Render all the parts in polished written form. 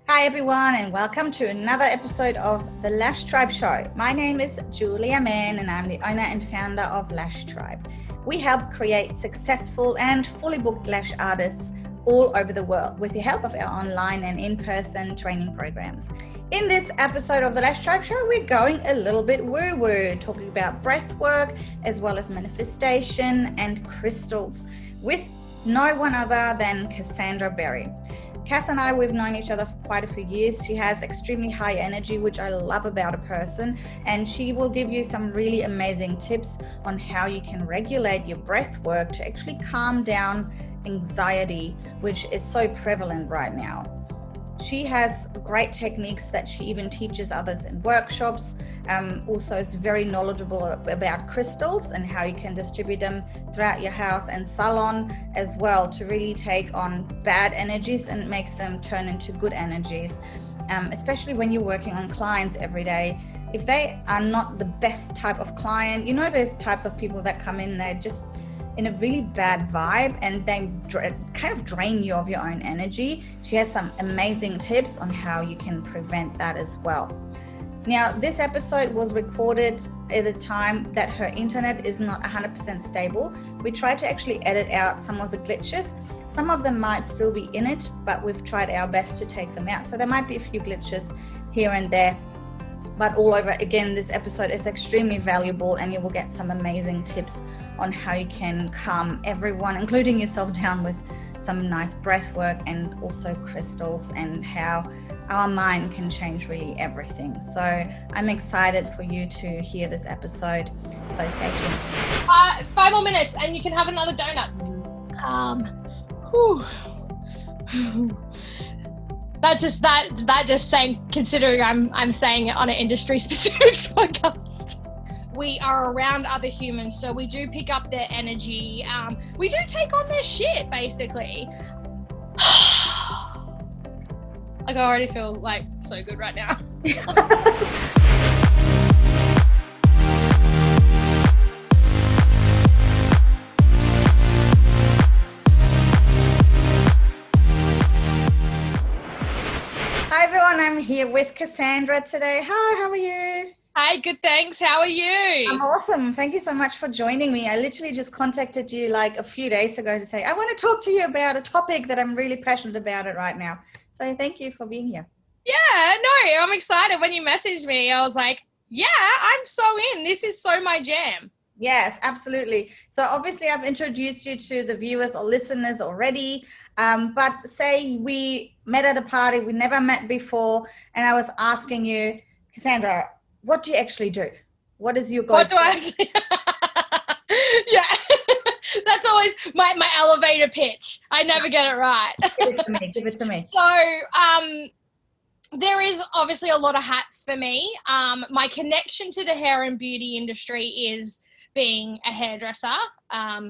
Hi everyone, and welcome to another episode of the Lash Tribe Show. My name is Julia Mann and I'm the owner and founder of Lash Tribe. We help create successful and fully booked lash artists all over the world with the help of our online and in-person training programs. In this episode of the Lash Tribe Show, we're going a little bit woo-woo, talking about breath work as well as manifestation and crystals with no one other than Cassandra Barrie. Cass and I, we've known each other for quite a few years. She has extremely high energy, which I love about a person, and she will give you some really amazing tips on how you can regulate your breath work to actually calm down anxiety, which is so prevalent right now. She has great techniques that she even teaches others in workshops. Also, is very knowledgeable about crystals and how you can distribute them throughout your house, and Salon as well, to really take on bad energies and makes them turn into good energies, especially when you're working on clients every day. If they are not the best type of client, you know those types of people that come in, they're just in a really bad vibe and they kind of drain you of your own energy. She has some amazing tips on how you can prevent that as well. Now, this episode was recorded at a time that her internet is not 100% stable. We tried to actually edit out some of the glitches. Some of them might still be in it, but we've tried our best to take them out. So there might be a few glitches here and there. But all over, again, this episode is extremely valuable and you will get some amazing tips on how you can calm everyone, including yourself, down with some nice breath work and also crystals, and how our mind can change really everything. So I'm excited for you to hear this episode. So stay tuned. 5 more minutes and you can have another donut. That's just saying, considering I'm saying it on an industry specific podcast. We are around other humans, so we do pick up their energy. We do take on their shit, basically. Like, I already feel like so good right now. Hi everyone, I'm here with Cassandra today. Hi, how are you? Hi, good, thanks. How are you? I'm awesome. Thank you so much for joining me. I literally just contacted you like a few days ago to say, I want to talk to you about a topic that I'm really passionate about it right now. So thank you for being here. Yeah, no, I'm excited. When you messaged me, I was like, yeah, I'm so in. This is so my jam. Yes, absolutely. So obviously I've introduced you to the viewers or listeners already, but say we met at a party, we never met before, and I was asking you, Cassandra, what do you actually do? What is your goal? What do I actually? Yeah, that's always my elevator pitch. I never get it right. Give it to me. So, there is obviously a lot of hats for me. My connection to the hair and beauty industry is being a hairdresser.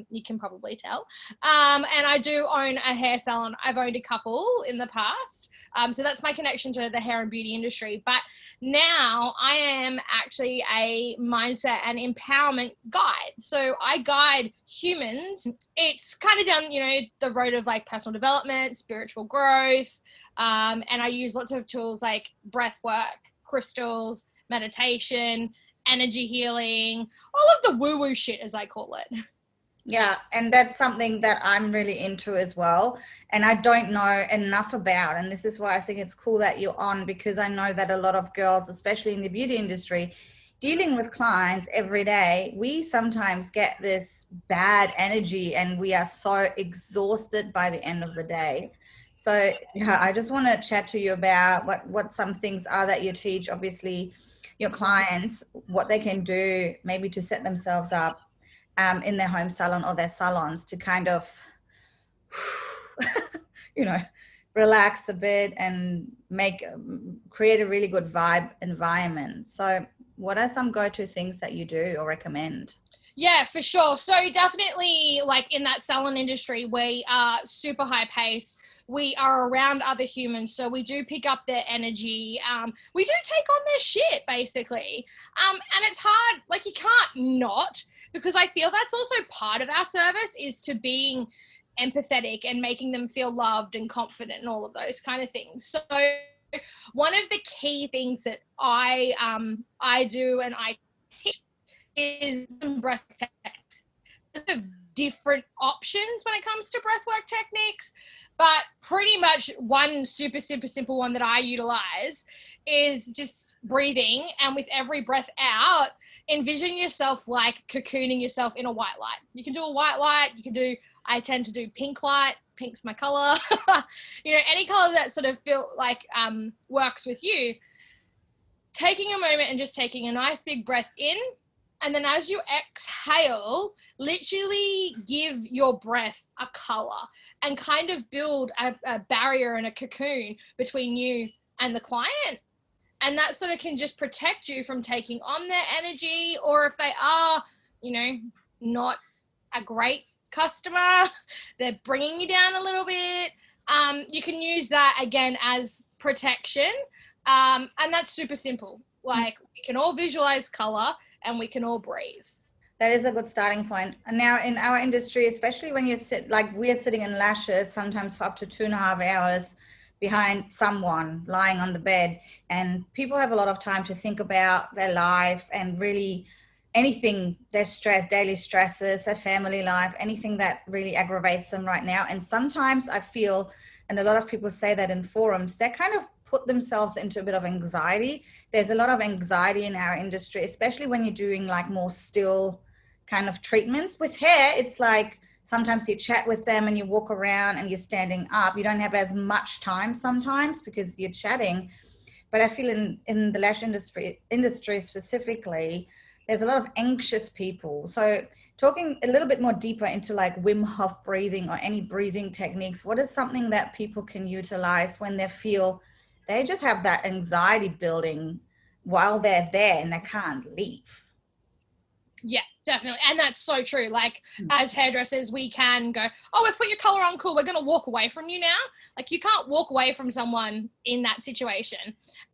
You can probably tell. And I do own a hair salon. I've owned a couple in the past. So that's my connection to the hair and beauty industry. But now I am actually a mindset and empowerment guide. So I guide humans. It's kind of down, the road of like personal development, spiritual growth. And I use lots of tools like breath work, crystals, meditation, energy healing, all of the woo-woo shit, as I call it. Yeah, and that's something that I'm really into as well, and I don't know enough about, and this is why I think it's cool that you're on, because I know that a lot of girls, especially in the beauty industry, dealing with clients every day, we sometimes get this bad energy and we are so exhausted by the end of the day. So yeah, I just want to chat to you about what some things are that you teach, obviously, your clients, what they can do maybe to set themselves up in their home salon or their salons to kind of, relax a bit and create a really good vibe environment. So what are some go-to things that you do or recommend? Yeah, for sure. So definitely, like in that salon industry, we are super high paced. We are around other humans, so we do pick up their energy. We do take on their shit, basically. And it's hard, like you can't not, because I feel that's also part of our service, is to being empathetic and making them feel loved and confident and all of those kind of things. So one of the key things that I do and I teach is some breath techniques. There's different options when it comes to breathwork techniques, but pretty much one super simple one that I utilize is just breathing, and with every breath out, envision yourself like cocooning yourself in a white light. You can do a white light, I tend to do pink light. Pink's my color. Any color that sort of feel like works with you. Taking a moment and just taking a nice big breath in, and then as you exhale, literally give your breath a color and kind of build a barrier and a cocoon between you and the client. And that sort of can just protect you from taking on their energy, or if they are, not a great customer, they're bringing you down a little bit. You can use that again as protection. And that's super simple. Like, we can all visualize color and we can all breathe. That is a good starting point. And now in our industry, especially when we're sitting in lashes, sometimes for up to 2.5 hours behind someone lying on the bed, and people have a lot of time to think about their life and really anything, their stress, daily stresses, their family life, anything that really aggravates them right now. And sometimes I feel, and a lot of people say that in forums, they kind of put themselves into a bit of anxiety. There's a lot of anxiety in our industry, especially when you're doing like more still kind of treatments. With hair, it's like sometimes you chat with them and you walk around and you're standing up. You don't have as much time sometimes because you're chatting. But I feel in the lash industry specifically, there's a lot of anxious people. So talking a little bit more deeper into like Wim Hof breathing or any breathing techniques, what is something that people can utilize when they feel they just have that anxiety building while they're there and they can't leave? Yeah, definitely. And that's so true. Like, as hairdressers, we can go, oh, we've put your color on, cool, we're going to walk away from you now. Like, you can't walk away from someone in that situation.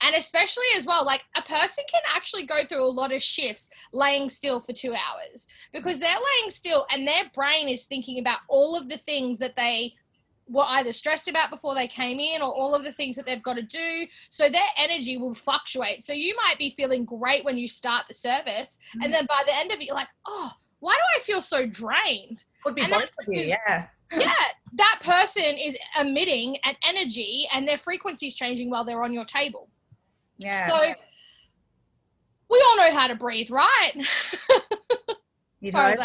And especially as well, like, a person can actually go through a lot of shifts laying still for 2 hours because they're laying still and their brain is thinking about all of the things that they were either stressed about before they came in, or all of the things that they've got to do. So their energy will fluctuate. So you might be feeling great when you start the service, and then by the end of it, you're like, oh, why do I feel so drained? Could be both of you, yeah. Yeah, that person is emitting an energy and their frequency is changing while they're on your table. Yeah. So we all know how to breathe, right? You know?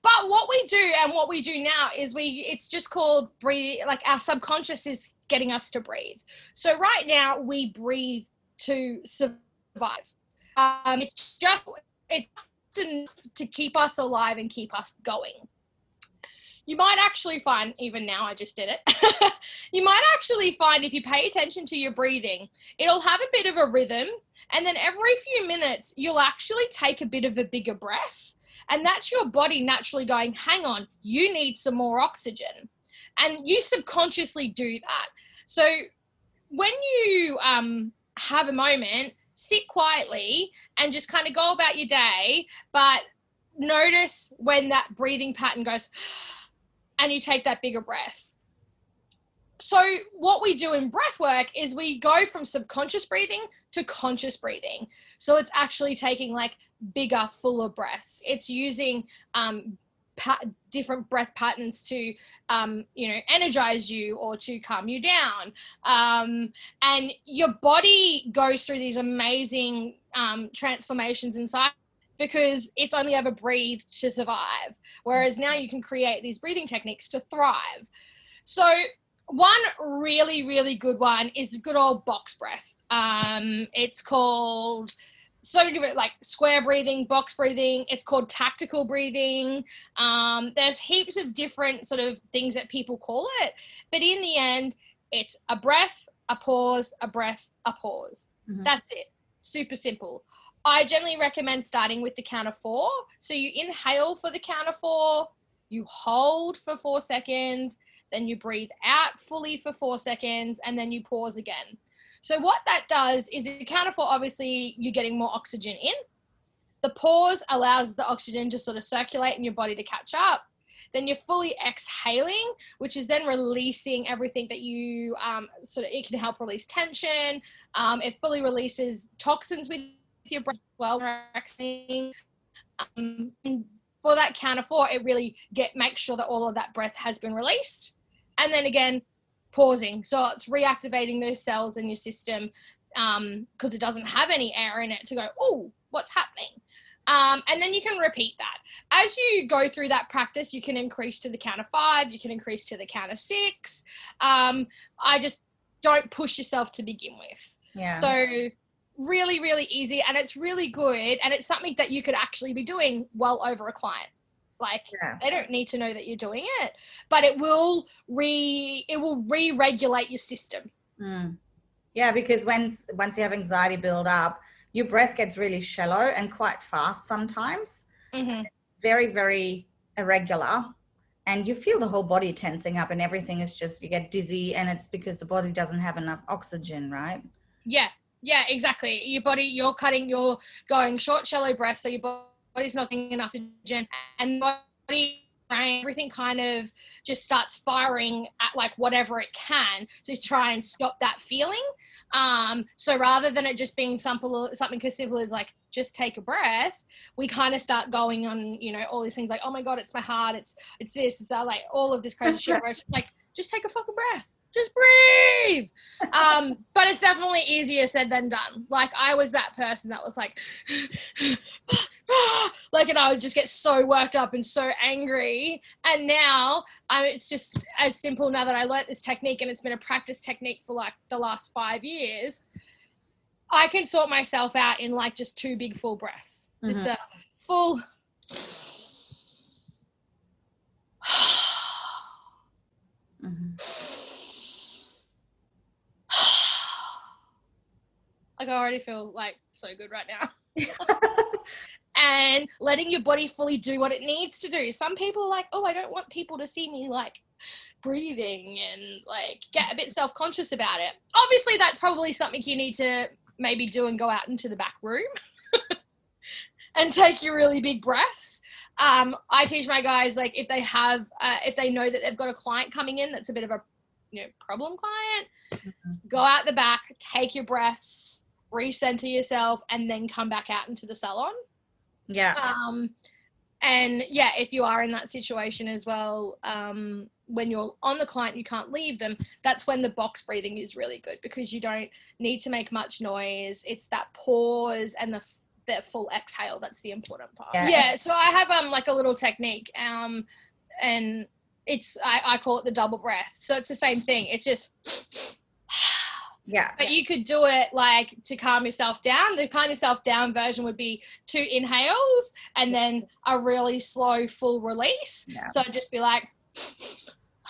But what we do now is it's just called breathe. Like, our subconscious is getting us to breathe. So right now we breathe to survive. It's to keep us alive and keep us going. You might actually find, even now I just did it, you might actually find if you pay attention to your breathing, it'll have a bit of a rhythm, and then every few minutes you'll actually take a bit of a bigger breath. And that's your body naturally going, hang on, you need some more oxygen. And you subconsciously do that. So when you have a moment, sit quietly and just kind of go about your day, but notice when that breathing pattern goes and you take that bigger breath. So what we do in breath work is we go from subconscious breathing to conscious breathing. So it's actually taking like bigger, fuller breaths. It's using different breath patterns to, energize you or to calm you down. And your body goes through these amazing transformations inside because it's only ever breathed to survive. Whereas now you can create these breathing techniques to thrive. So one really, really good one is the good old box breath. It's called so many different, like square breathing, box breathing. It's called tactical breathing. There's heaps of different sort of things that people call it. But in the end, it's a breath, a pause, a breath, a pause. Mm-hmm. That's it. Super simple. I generally recommend starting with the count of 4. So you inhale for the count of 4, you hold for 4 seconds, then you breathe out fully for 4 seconds, and then you pause again. So what that does is the count of 4, obviously you're getting more oxygen in. The pause allows the oxygen to sort of circulate in your body to catch up. then you're fully exhaling, which is then releasing everything that you it can help release tension. It fully releases toxins with your breath as well. And for that count of 4, it really makes sure that all of that breath has been released. And then again, pausing. So it's reactivating those cells in your system because it doesn't have any air in it to go, oh, what's happening? And then you can repeat that. As you go through that practice, you can increase to the count of 5, you can increase to the count of 6. I just don't push yourself to begin with. Yeah. So really, really easy, and it's really good, and it's something that you could actually be doing well over a client. Like, they don't need to know that you're doing it, but it will re-regulate your system. Yeah, because once you have anxiety build up, your breath gets really shallow and quite fast sometimes. Mm-hmm. Very, very irregular. And you feel the whole body tensing up and everything is just, you get dizzy, and it's because the body doesn't have enough oxygen, right? Yeah, exactly. You're going short, shallow breaths, so your body's not getting enough oxygen, and body, brain, everything kind of just starts firing at like whatever it can to try and stop that feeling. So rather than it just being something as simple as like, just take a breath, we kind of start going on, all these things like, oh my God, it's my heart, it's this, it's that, like all of this crazy shit, where it's like, just take a fucking breath. Just breathe. But it's definitely easier said than done. Like, I was that person that was like, and I would just get so worked up and so angry. And now it's just as simple now that I learnt this technique, and it's been a practice technique for like the last 5 years. I can sort myself out in like just 2 big full breaths. Mm-hmm. Just a full. Mm-hmm. Like, I already feel like so good right now. And letting your body fully do what it needs to do. Some people are like, oh, I don't want people to see me like breathing and like get a bit self-conscious about it. Obviously, that's probably something you need to maybe do and go out into the back room and take your really big breaths. I teach my guys, like, if they know that they've got a client coming in that's a bit of a problem client, go out the back, take your breaths, recenter yourself, and then come back out into the salon. Yeah. And yeah, if you are in that situation as well, when you're on the client, you can't leave them. That's when the box breathing is really good, because you don't need to make much noise. It's that pause and the full exhale that's the important part. Yeah. So I have like a little technique, and it's I call it the double breath. So it's the same thing. It's just But you could do it like to calm yourself down. The calm yourself down version would be 2 inhales and then a really slow full release. So just be like,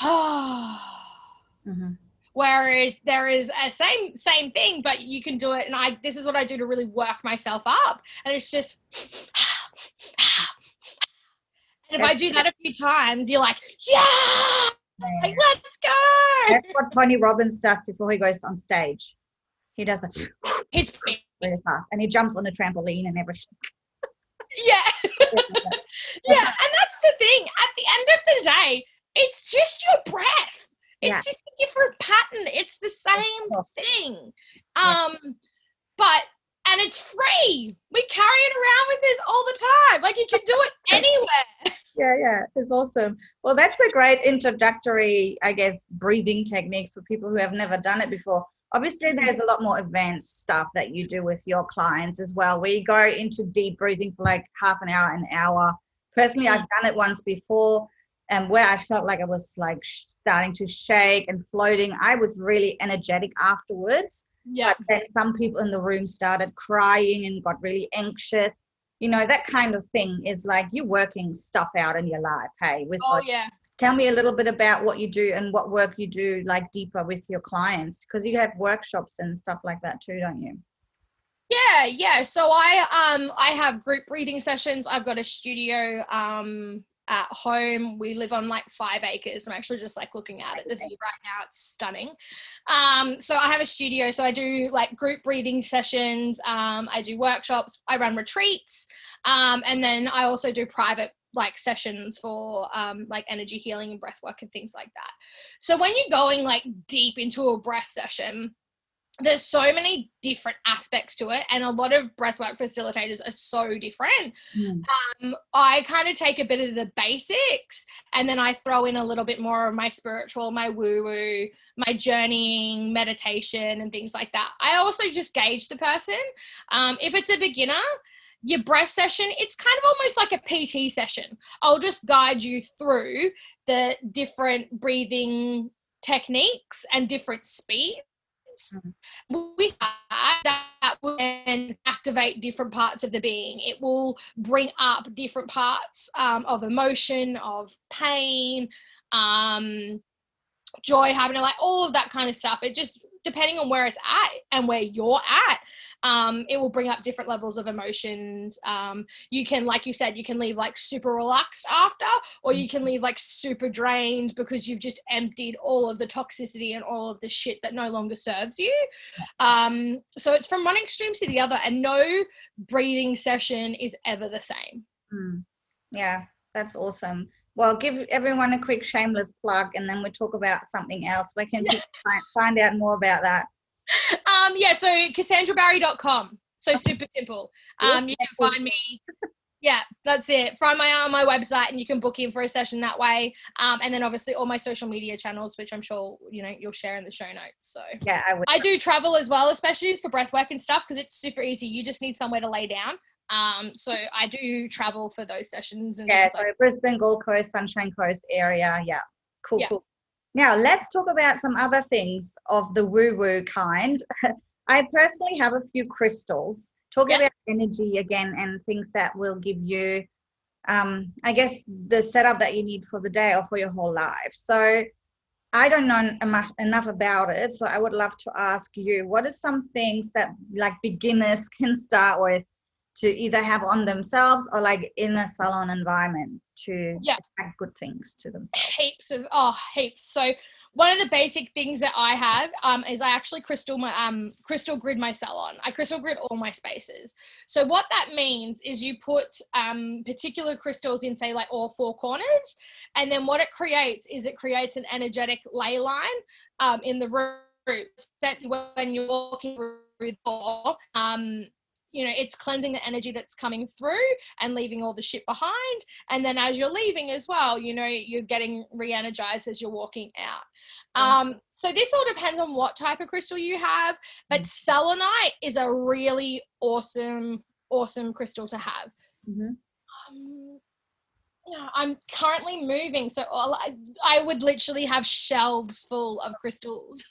mm-hmm. Whereas there is a same thing, but you can do it. And this is what I do to really work myself up. And it's just, and if I do that a few times, you're like, yeah. Like, let's go. That's what Tony Robbins does before he goes on stage. He does it really fast, and he jumps on a trampoline and everything. Yeah. Yeah, and that's the thing. At the end of the day, it's just your breath. It's just a different pattern. It's the same thing. And it's free. We carry it around with us all the time. Like, you can do it anywhere. Yeah, it's awesome. Well, that's a great introductory, I guess, breathing techniques for people who have never done it before. Obviously, there's a lot more advanced stuff that you do with your clients as well, where you go into deep breathing for like half an hour. Personally, I've done it once before, and where I felt like I was like starting to shake and floating. I was really energetic afterwards. Yeah. But then some people in the room started crying and got really anxious. That kind of thing is like you working stuff out in your life. Hey, tell me a little bit about what you do and what work you do, like deeper with your clients, because you have workshops and stuff like that too, don't you? Yeah. So I have group breathing sessions. I've got a studio at home. We live on like 5 acres. I'm actually just like looking at it, the view right now. It's stunning. So I have a studio. So I do like group breathing sessions. I do workshops. I run retreats. And then I also do private like sessions for like energy healing and breath work and things like that. So when you're going like deep into a breath session, there's so many different aspects to it, and a lot of breathwork facilitators are so different. I kind of take a bit of the basics, and then I throw in a little bit more of my spiritual, my woo-woo, my journeying, meditation, and things like that. I also just gauge the person. If it's a beginner, your breath session, it's kind of almost like a PT session. I'll just guide you through the different breathing techniques and different speeds. With that will then activate different parts of the being. It will bring up different parts of emotion, of pain, joy, happiness, like all of that kind of stuff. It just, depending on where it's at and where you're at, it will bring up different levels of emotions. You can, like you said, you can leave like super relaxed after, or you can leave like super drained because you've just emptied all of the toxicity and all of the shit that no longer serves you. So it's from one extreme to the other, and no breathing session is ever the same. Yeah, that's awesome. Well, give everyone a quick shameless plug, and then we'll talk about something else. We can find out more about that. Yeah, so CassandraBarrie.com. So super simple. You can find me. Yeah, that's it. Find my website, and you can book in for a session that way. And then obviously all my social media channels, which I'm sure you'll share in the show notes. So yeah, I do travel as well, especially for breath work and stuff, because it's super easy. You just need somewhere to lay down. So I do travel for those sessions. And so Brisbane, Gold Coast, Sunshine Coast area. Yeah, cool. Now let's talk about some other things of the woo-woo kind. I personally have a few crystals. Talk about energy again and things that will give you, I guess, the setup that you need for the day or for your whole life. So I don't know enough about it, so I would love to ask you, what are some things that like beginners can start with to either have on themselves or like in a salon environment to add good things to themselves? Heaps. So one of the basic things that I have is I actually crystal grid my salon. I crystal grid all my spaces. So what that means is you put particular crystals in, say, like all four corners, and then what it creates is an energetic ley line in the room that when you're walking through the door, it's cleansing the energy that's coming through and leaving all the shit behind. And then as you're leaving as well, you're getting re-energized as you're walking out. So this all depends on what type of crystal you have, but selenite is a really awesome crystal to have. I'm currently moving, so I would literally have shelves full of crystals.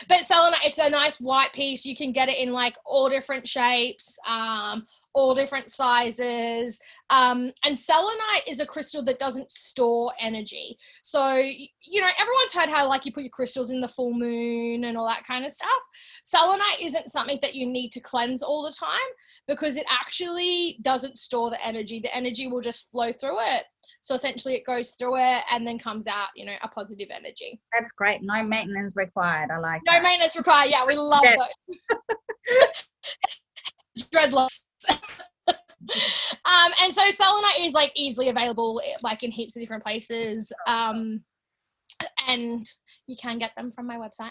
But selenite, it's a nice white piece. You can get it in like all different shapes, all different sizes. And selenite is a crystal that doesn't store energy. So, everyone's heard how like you put your crystals in the full moon and all that kind of stuff. Selenite isn't something that you need to cleanse all the time, because it actually doesn't store the energy. The energy will just flow through it. So essentially it goes through it and then comes out, a positive energy. That's great. No maintenance required. I like No maintenance required. Yeah, we love those. Dreadlocks. And so selenite is like easily available like in heaps of different places. And you can get them from my website.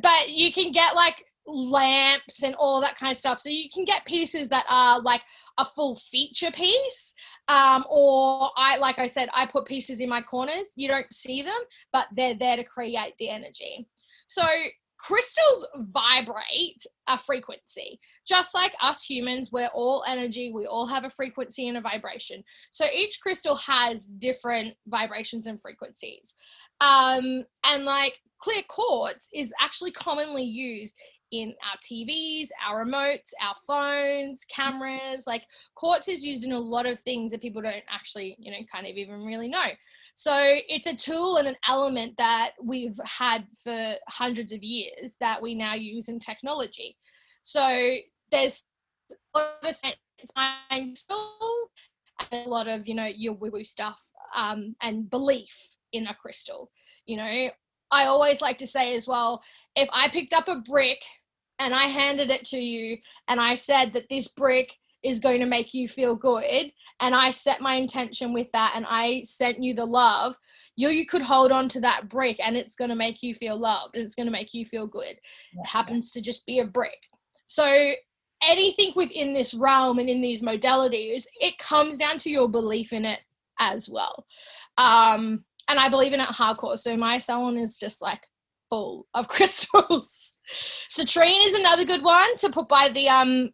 But you can get like lamps and all that kind of stuff. So you can get pieces that are like a full feature piece. Or like I said, I put pieces in my corners. You don't see them, but they're there to create the energy. So crystals vibrate a frequency. Just like us humans, we're all energy. We all have a frequency and a vibration. So each crystal has different vibrations and frequencies. And like clear quartz is actually commonly used in our TVs, our remotes, our phones, cameras. Like quartz is used in a lot of things that people don't actually, kind of even really know. So it's a tool and an element that we've had for hundreds of years that we now use in technology. So there's a lot of science behind a lot of, your woo-woo stuff and belief in a crystal. I always like to say as well, if I picked up a brick and I handed it to you and I said that this brick is going to make you feel good, and I set my intention with that, and I sent you the love, you could hold on to that brick and it's going to make you feel loved and it's going to make you feel good. It happens to just be a brick. So anything within this realm and in these modalities, it comes down to your belief in it as well. And I believe in it hardcore. So my salon is just like full of crystals. Citrine is another good one to put by the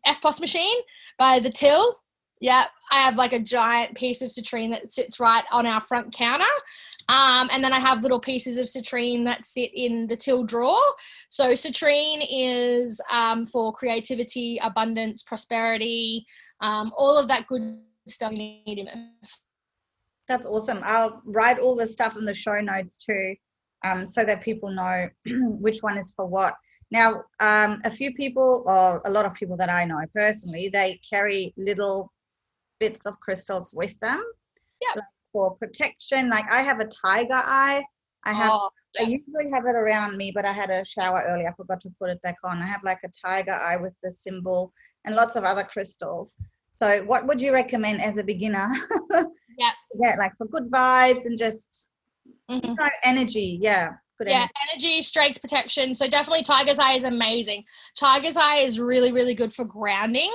FPOS machine, by the till. Yeah, I have like a giant piece of citrine that sits right on our front counter. And then I have little pieces of citrine that sit in the till drawer. So citrine is for creativity, abundance, prosperity, all of that good stuff you need in it. That's awesome. I'll write all the stuff in the show notes too, so that people know which one is for what. Now, a few people, or a lot of people that I know personally, they carry little bits of crystals with them. Yeah. Like for protection. Like I have a tiger eye. I usually have it around me, but I had a shower earlier. I forgot to put it back on. I have like a tiger eye with the symbol and lots of other crystals. So what would you recommend as a beginner? Yeah, like for good vibes and just energy. Yeah. Energy, strength, protection. So definitely tiger's eye is amazing. Tiger's eye is really, really good for grounding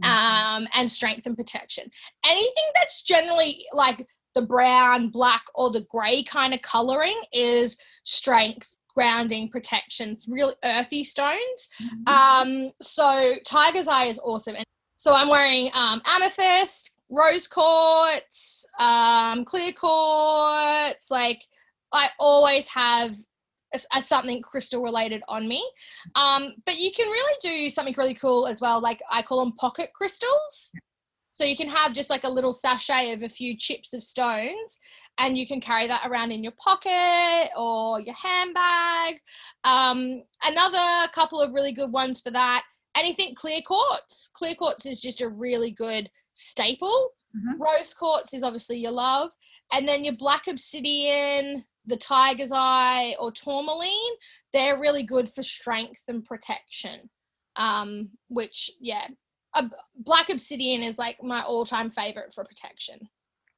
and strength and protection. Anything that's generally like the brown, black, or the gray kind of coloring is strength, grounding, protection. It's really earthy stones. So tiger's eye is awesome. And so I'm wearing amethyst, rose quartz, clear quartz. Like I always have a something crystal related on me. But you can really do something really cool as well. Like I call them pocket crystals. So you can have just like a little sachet of a few chips of stones and you can carry that around in your pocket or your handbag. Another couple of really good ones for that, anything clear quartz. Clear quartz is just a really good staple. Rose quartz is obviously your love. And then your black obsidian, the tiger's eye, or tourmaline, they're really good for strength and protection. Black obsidian is like my all-time favorite for protection.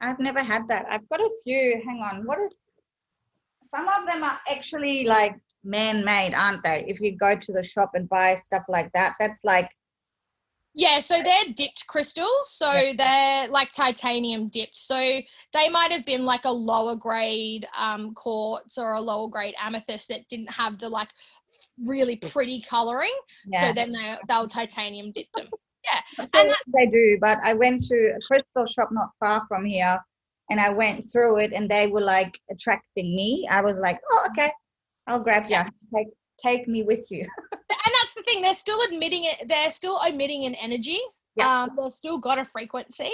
I've never had that. I've got a few. Hang on. Some of them are actually like man-made, aren't they? If you go to the shop and buy stuff like that, that's like. Yeah, so they're dipped crystals. So they're like titanium dipped. So they might have been like a lower grade quartz or a lower grade amethyst that didn't have the like really pretty coloring. So then they'll titanium dip them. Yeah, and they do. But I went to a crystal shop not far from here, and I went through it, and they were like attracting me. I was like, oh, okay, I'll grab you. Take me with you. And that's the thing. They're still admitting it. They're still emitting an energy. They've still got a frequency.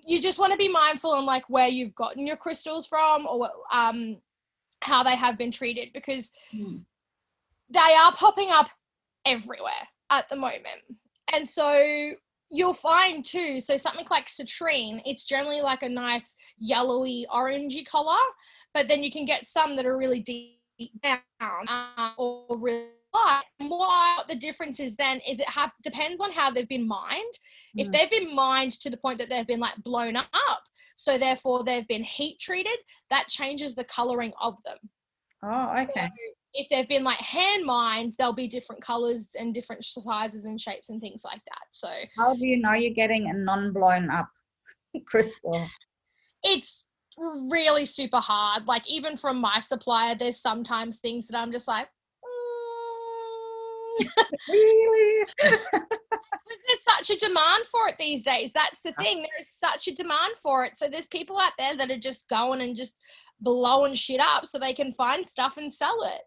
You just want to be mindful on like where you've gotten your crystals from, or how they have been treated, because they are popping up everywhere at the moment. And so you'll find too, so something like citrine, it's generally like a nice yellowy orangey color, but then you can get some that are really deep down or really light. And what the difference is then is depends on how they've been mined. If they've been mined to the point that they've been like blown up, so therefore they've been heat treated, that changes the coloring of them. Oh, okay. So if they've been like hand mined, there'll be different colors and different sizes and shapes and things like that. So how do you know you're getting a non-blown up crystal? It's really super hard. Like even from my supplier, there's sometimes things that I'm just like, really? There's such a demand for it these days. That's the thing. There is such a demand for it. So there's people out there that are just going and just blowing shit up so they can find stuff and sell it.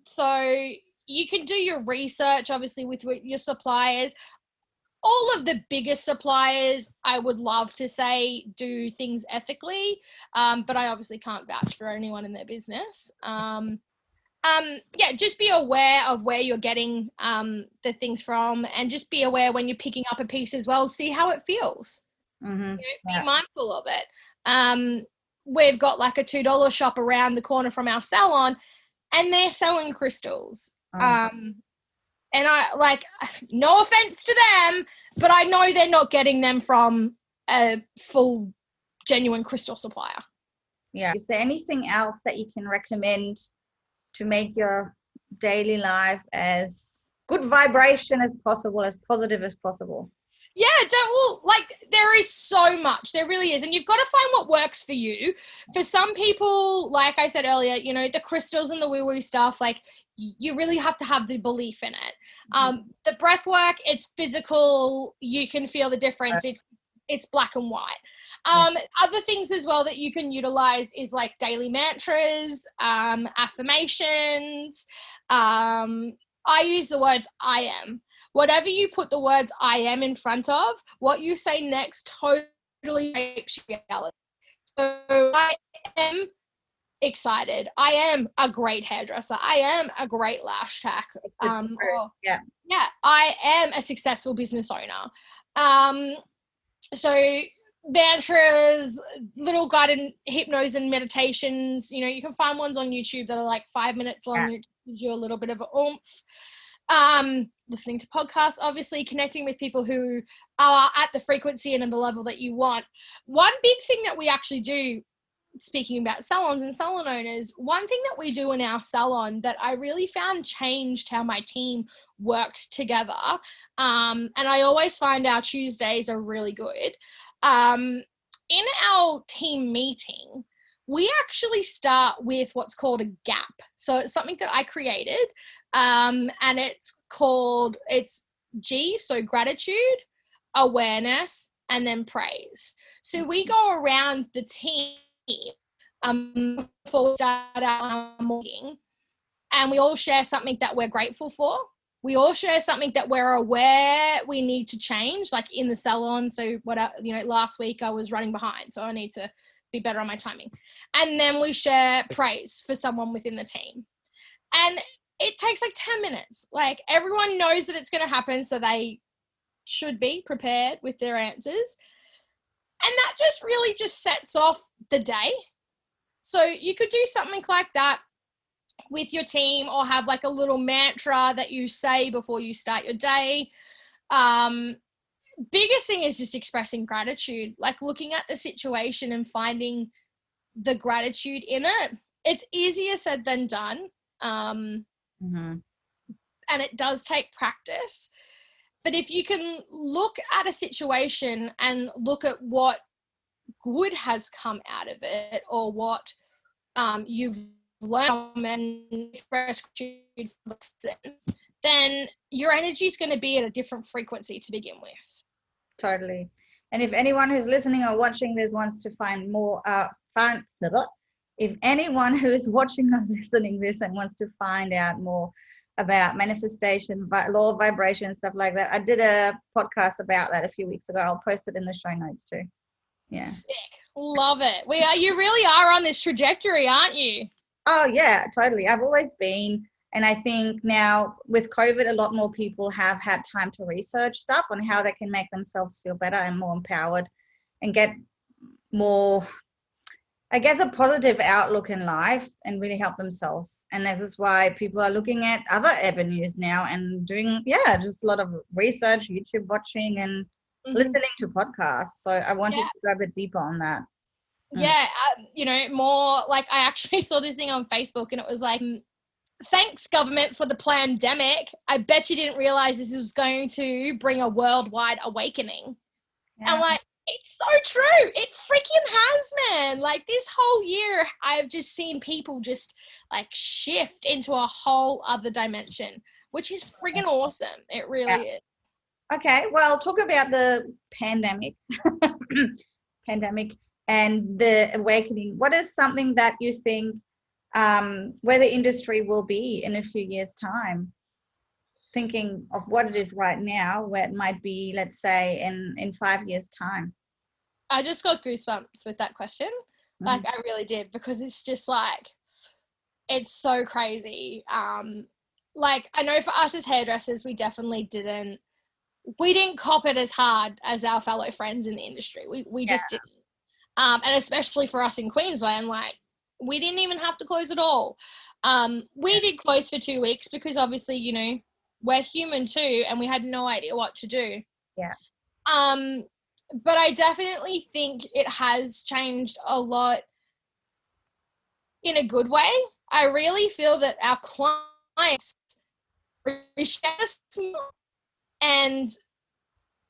So you can do your research, obviously, with your suppliers. All of the biggest suppliers, I would love to say, do things ethically, but I obviously can't vouch for anyone in their business. Just be aware of where you're getting the things from, and just be aware when you're picking up a piece as well. See how it feels. Be mindful of it. We've got like a $2 shop around the corner from our salon, and they're selling crystals. And And I like, no offense to them, but I know they're not getting them from a full genuine crystal supplier. Yeah. Is there anything else that you can recommend to make your daily life as good vibration as possible, as positive as possible? Yeah, there is so much. There really is. And you've got to find what works for you. For some people, like I said earlier, you know, the crystals and the woo-woo stuff, like you really have to have the belief in it. The breath work, it's physical. You can feel the difference. It's black and white. Other things as well that you can utilize is like daily mantras, affirmations. I use the words I am. Whatever you put the words I am in front of, what you say next totally shapes reality. So I am excited. I am a great hairdresser. I am a great lash tech. I am a successful business owner. So mantras, little guided hypnos and meditations, you know, you can find ones on YouTube that are like 5 minutes long and it gives you a little bit of an oomph. Listening to podcasts, obviously connecting with people who are at the frequency and in the level that you want. One big thing that we actually do, speaking about salons and salon owners, one thing that we do in our salon that I really found changed how my team worked together, and I always find our Tuesdays are really good. In our team meeting, we actually start with what's called a gap. So it's something that I created, and it's G, so gratitude, awareness, and then praise. So we go around the team before we start our meeting, and we all share something that we're grateful for. We all share something that we're aware we need to change, like in the salon. So last week I was running behind, so I need to be better on my timing. And then we share praise for someone within the team. And it takes like 10 minutes. Like everyone knows that it's going to happen, so they should be prepared with their answers. And that just really just sets off the day. So you could do something like that with your team, or have like a little mantra that you say before you start your day. Biggest thing is just expressing gratitude, like looking at the situation and finding the gratitude in it. It's easier said than done. And it does take practice. But if you can look at a situation and look at what good has come out of it, or what you've learned from and express gratitude for, then your energy is going to be at a different frequency to begin with. Totally. And if anyone who's listening or watching this wants to find more, if anyone who is watching or listening this and wants to find out more about manifestation, law of vibration, stuff like that, I did a podcast about that a few weeks ago. I'll post it in the show notes too. Yeah. Sick. Love it. You really are on this trajectory, aren't you? Oh yeah, totally. I've always been. And I think now with COVID, a lot more people have had time to research stuff on how they can make themselves feel better and more empowered and get more, I guess, a positive outlook in life and really help themselves. And this is why people are looking at other avenues now and doing, just a lot of research, YouTube watching and listening to podcasts. So I wanted to go a bit deeper on that. Yeah, more like I actually saw this thing on Facebook and it was like, thanks government for the pandemic. I bet you didn't realize this was going to bring a worldwide awakening. Yeah. I'm like, it's so true. It freaking has, man. Like this whole year, I've just seen people just like shift into a whole other dimension, which is freaking awesome. It really is. Okay, well, talk about the pandemic and the awakening. What is something that you think where the industry will be in a few years' time? Thinking of what it is right now, where it might be, let's say, in 5 years' time. I just got goosebumps with that question. Like I really did, because it's just like, it's so crazy. Like I know for us as hairdressers, we definitely didn't cop it as hard as our fellow friends in the industry. We just didn't. And especially for us in Queensland, like we didn't even have to close at all. We did close for 2 weeks because obviously, we're human too, and we had no idea what to do. Yeah. But I definitely think it has changed a lot in a good way. I really feel that our clients appreciate us more and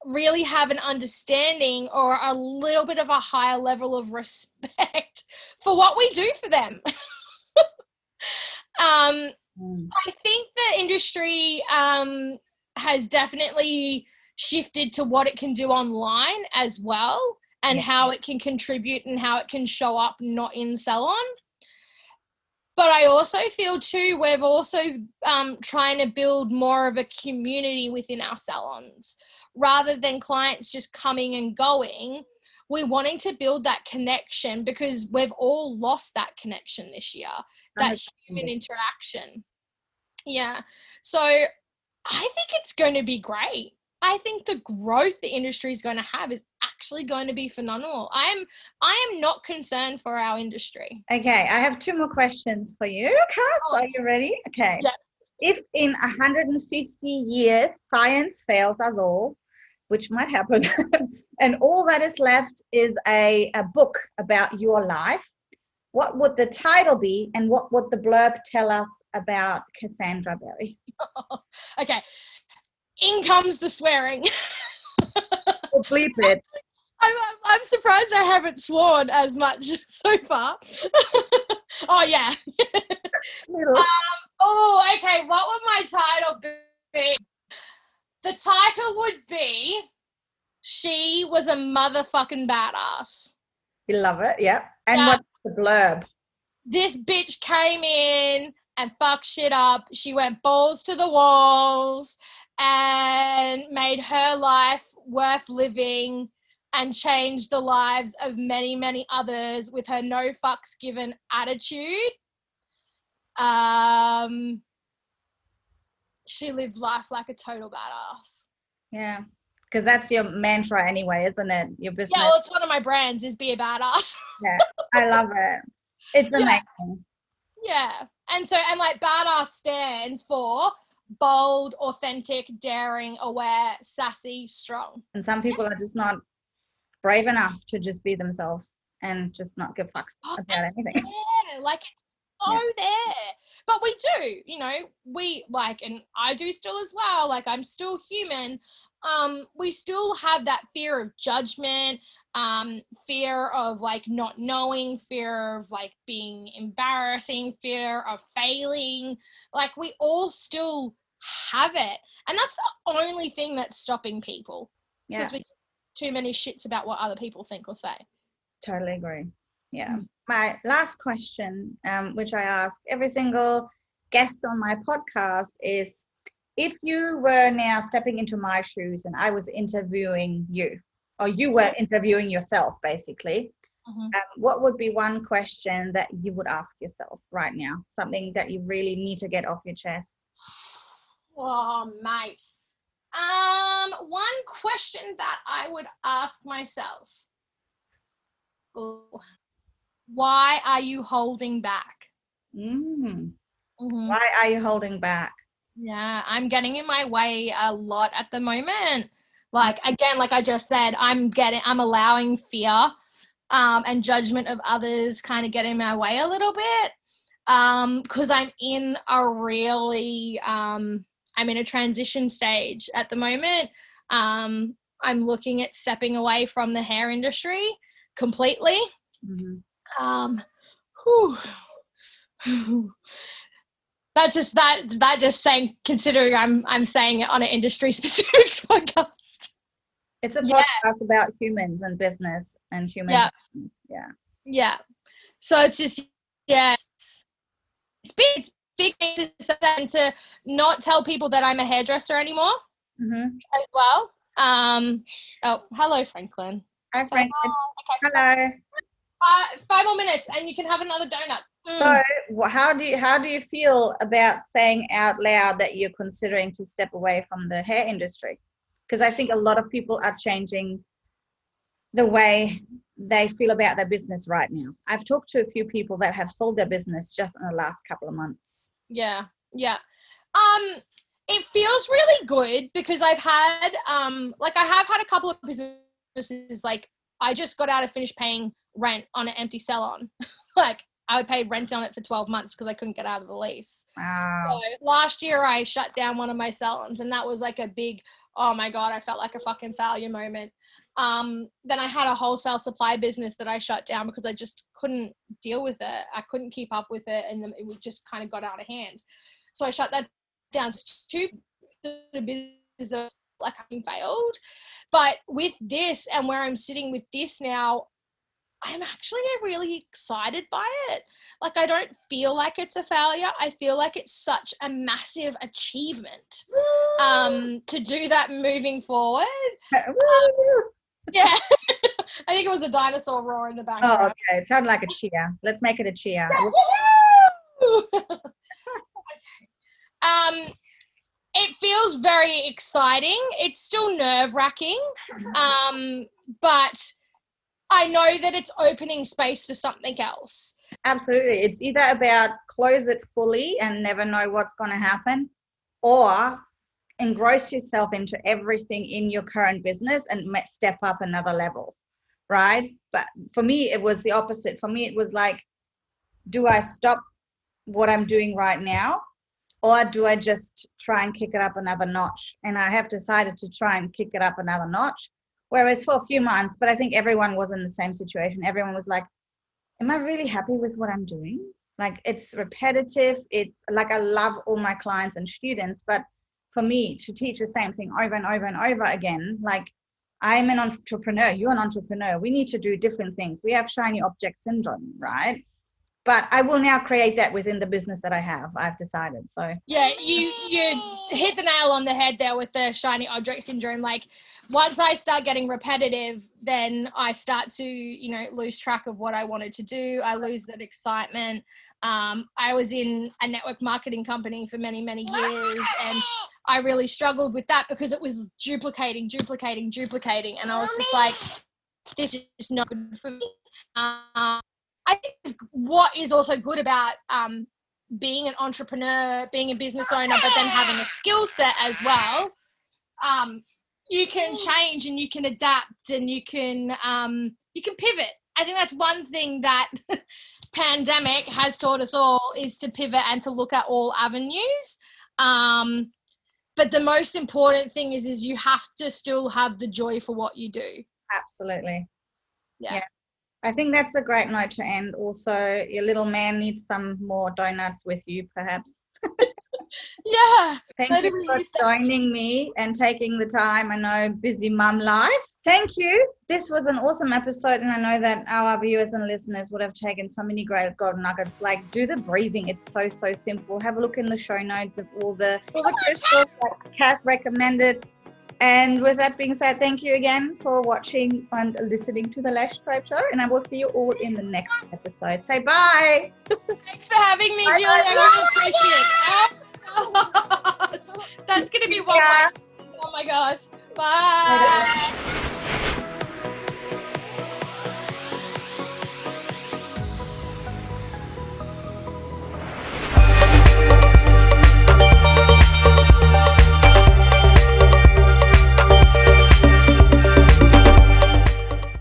really have an understanding or a little bit of a higher level of respect for what we do for them. I think the industry has definitely shifted to what it can do online as well, and how it can contribute and how it can show up not in salon. But I also feel too, we've also trying to build more of a community within our salons. Rather than clients just coming and going, we're wanting to build that connection, because we've all lost that connection this year, that human interaction. Yeah. So I think it's going to be great. I think the growth the industry is going to have is actually going to be phenomenal. I am not concerned for our industry. Okay, I have 2 more questions for you, Cass. Are you ready? Okay. Yeah. If in 150 years science fails us all, which might happen, and all that is left is a book about your life, what would the title be, and what would the blurb tell us about Cassandra Barrie? Okay. In comes the swearing. We'll bleep it. I'm surprised I haven't sworn as much so far. Oh, yeah. Okay. What would my title be? The title would be, She Was a Motherfucking Badass. You love it, yeah. And what's the blurb? This bitch came in and fucked shit up. She went balls to the walls and made her life worth living and changed the lives of many, many others with her no fucks given attitude. She lived life like a total badass. Yeah, because that's your mantra anyway, isn't it? Your business. Yeah, well, it's one of my brands, is be a badass. Yeah, I love it. It's amazing. Yeah. And like badass stands for bold, authentic, daring, aware, sassy, strong. And some people are just not brave enough to just be themselves and just not give fucks about anything. Yeah, like it's so there. But we do, we like, and I do still as well, like I'm still human. We still have that fear of judgment, fear of like not knowing, fear of like being embarrassing, fear of failing. Like we all still have it. And that's the only thing that's stopping people. Yeah. Because we give too many shits about what other people think or say. Totally agree. Yeah. My last question, which I ask every single guest on my podcast, is if you were now stepping into my shoes and I was interviewing you, or you were interviewing yourself, basically, what would be one question that you would ask yourself right now? Something that you really need to get off your chest? Oh, mate. One question that I would ask myself. Ooh. Why are you holding back? Why are you holding back? Yeah, I'm getting in my way a lot at the moment. Like, again, like I just said, I'm allowing fear and judgment of others kind of get in my way a little bit, because I'm in a transition stage at the moment. I'm looking at stepping away from the hair industry completely. That just saying, considering I'm saying it on an industry specific podcast. It's a podcast about humans and business and human beings. Yeah. So it's just it's big to say that and to not tell people that I'm a hairdresser anymore as well. Oh, hello, Franklin. Hi, Franklin. Okay. Hello. 5 more minutes and you can have another donut. So how do you feel about saying out loud that you're considering to step away from the hair industry? Because I think a lot of people are changing the way they feel about their business right now. I've talked to a few people that have sold their business just in the last couple of months. Yeah. It it feels really good because I've had, I have had a couple of businesses, like I just got out of finished paying rent on an empty salon. Like I paid rent on it for 12 months because I couldn't get out of the lease. Wow. So last year I shut down one of my salons, and that was like a big, oh my God, I felt like a fucking failure moment. Then I had a wholesale supply business that I shut down because I just couldn't deal with it. I couldn't keep up with it, and it just kind of got out of hand. So I shut that down. Two businesses that like having failed. But with this and where I'm sitting with this now, I'm actually really excited by it. Like, I don't feel like it's a failure. I feel like it's such a massive achievement to do that moving forward. Yeah. I think it was a dinosaur roar in the background. Oh, okay. It sounded like a cheer. Let's make it a cheer. It feels very exciting. It's still nerve-wracking, but I know that it's opening space for something else. Absolutely. It's either about close it fully and never know what's going to happen, or engross yourself into everything in your current business and step up another level, right? But for me, it was the opposite. For me, it was like, do I stop what I'm doing right now, or do I just try and kick it up another notch? And I have decided to try and kick it up another notch. Whereas for a few months, but I think everyone was in the same situation. Everyone was like, am I really happy with what I'm doing? Like, it's repetitive. It's like, I love all my clients and students, but for me to teach the same thing over and over and over again, like, I'm an entrepreneur, you're an entrepreneur. We need to do different things. We have shiny object syndrome, right? But I will now create that within the business that I have. I've decided. So yeah, you hit the nail on the head there with the shiny object syndrome. Like, once I start getting repetitive, then I start to, lose track of what I wanted to do. I lose that excitement. I was in a network marketing company for many, many years, and I really struggled with that because it was duplicating. And I was just like, this is not good for me. I think what is also good about being an entrepreneur, being a business owner, but then having a skill set as well, you can change and you can adapt and you can pivot. I think that's one thing that pandemic has taught us all, is to pivot and to look at all avenues. But the most important thing is you have to still have the joy for what you do. absolutely. Yeah. I think that's a great note to end. Also, your little man needs some more donuts with you, perhaps. Yeah. Thank you for joining me and taking the time. I know, busy mum life. Thank you. This was an awesome episode, and I know that our viewers and listeners would have taken so many great gold nuggets. Like, do the breathing. It's so simple. Have a look in the show notes of all the crystals that Cass recommended. And with that being said, thank you again for watching and listening to the Lash Tribe Show, and I will see you all in the next episode. Say bye. Thanks for having me, Julie. I really appreciate it. Oh, that's going to be one. Yeah. Oh my gosh. Bye.